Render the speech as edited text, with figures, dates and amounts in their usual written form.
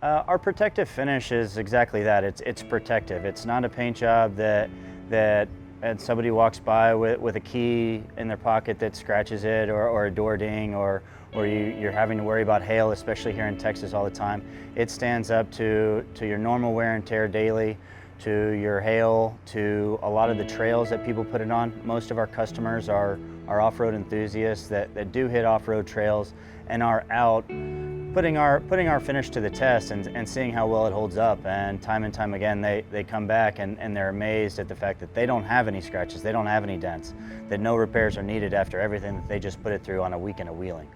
Our protective finish is exactly that. It's protective. It's not a paint job that and somebody walks by with a key in their pocket that scratches it, or a door ding, or you're having to worry about hail, especially here in Texas all the time. It stands up to your normal wear and tear daily, to your hail, to a lot of the trails that people put it on. Most of our customers are off-road enthusiasts that do hit off-road trails and are out putting our finish to the test and seeing how well it holds up. And time again, they come back and they're amazed at the fact that they don't have any scratches, they don't have any dents, that no repairs are needed after everything that they just put it through on a weekend of wheeling.